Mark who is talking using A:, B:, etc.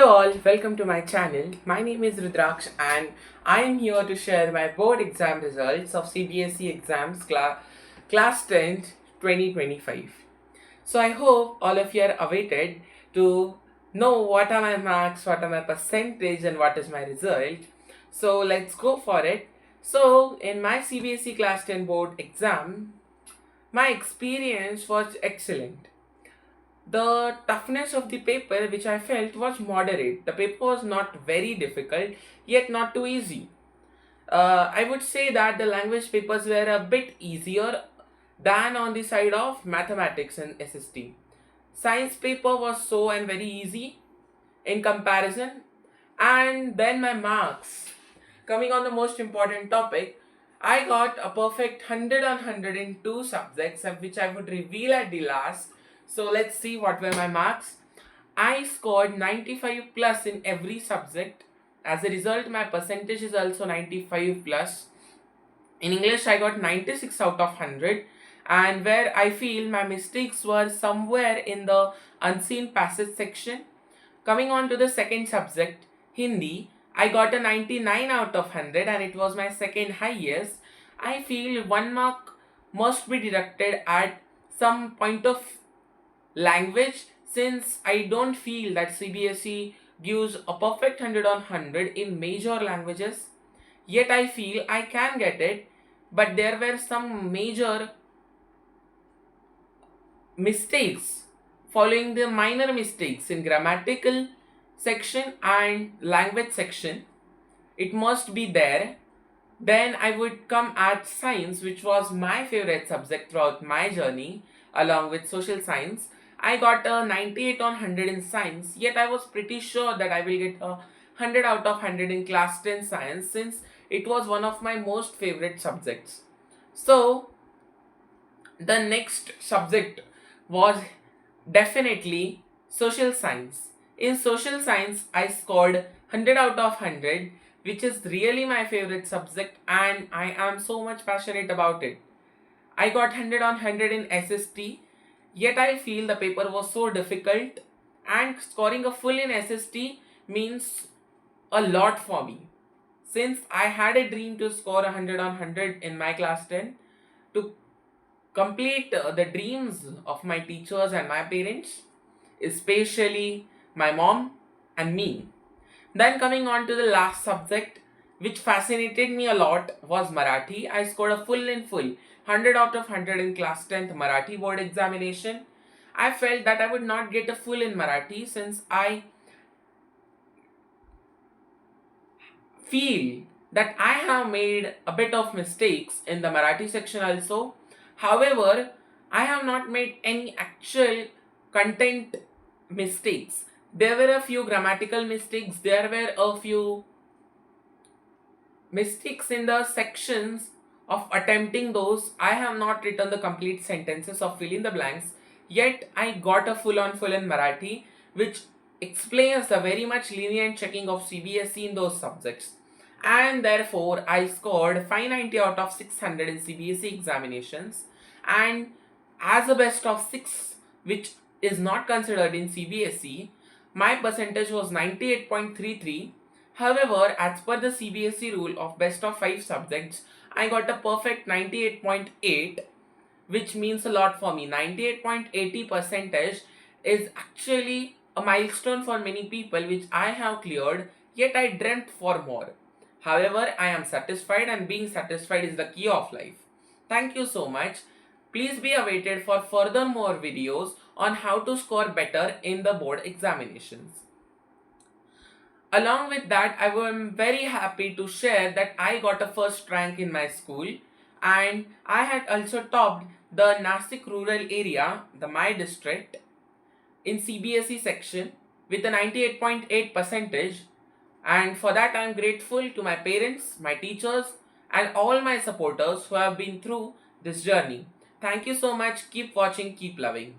A: Hello all, welcome to my channel. My name is Rudraksh and I am here to share my board exam results of CBSE exams class 10th 2025. So I hope all of you are awaited to know what are my marks, what are my percentage and what is my result. So let's go for it. So in my CBSE class 10 board exam, my experience was excellent. The toughness of the paper, which I felt, was moderate. The paper was not very difficult, yet not too easy. I would say that the language papers were a bit easier than on the side of mathematics and SST. Science paper was so and very easy in comparison. And then my marks. Coming on the most important topic, I got a perfect 100 on 100 in two subjects, which I would reveal at the last. So let's see what were my marks. I scored 95 plus in every subject. As a result, my percentage is also 95 plus. In English, I got 96 out of 100, and where I feel my mistakes were somewhere in the unseen passage section. Coming on to the second subject, Hindi, I got a 99 out of 100 and it was my second highest. I feel 1 mark must be deducted at some point of language, since I don't feel that CBSE gives a perfect 100 on 100 in major languages. Yet I feel I can get it, but there were some major mistakes following the minor mistakes in grammatical section and language section. It must be there. Then I would come at science, which was my favorite subject throughout my journey, along with social science. I got a 98 on 100 in science, yet I was pretty sure that I will get a 100 out of 100 in class 10 science, since it was one of my most favorite subjects. So, the next subject was definitely social science. In social science, I scored 100 out of 100, which is really my favorite subject, and I am so much passionate about it. I got 100 on 100 in SST, yet I feel the paper was so difficult, and scoring a full in SST means a lot for me, since I had a dream to score 100 on 100 in my class 10 to complete the dreams of my teachers and my parents, especially my mom and me. Then coming on to the last subject, which fascinated me a lot, was Marathi. I scored a full in full 100 out of 100 in class 10th Marathi board examination. I felt that I would not get a full in Marathi, since I feel that I have made a bit of mistakes in the Marathi section also. However, I have not made any actual content mistakes. There were a few grammatical mistakes, there were a few mistakes in the sections of attempting those. I have not written the complete sentences of fill in the blanks, yet I got a full on full in Marathi, which explains the very much lenient checking of CBSE in those subjects. And therefore, I scored 590 out of 600 in CBSE examinations, and as a best of 6, which is not considered in CBSE, my percentage was 98.33. However, as per the CBSE rule of best of 5 subjects, I got a perfect 98.8, which means a lot for me. 98.80 percentage is actually a milestone for many people, which I have cleared, yet I dreamt for more. However, I am satisfied, and being satisfied is the key of life. Thank you so much. Please be awaited for further more videos on how to score better in the board examinations. Along with that, I am very happy to share that I got a first rank in my school, and I had also topped the Nasik rural area, the my district, in CBSE section with a 98.8 percentage, and for that I am grateful to my parents, my teachers and all my supporters who have been through this journey. Thank you so much. Keep watching, keep loving.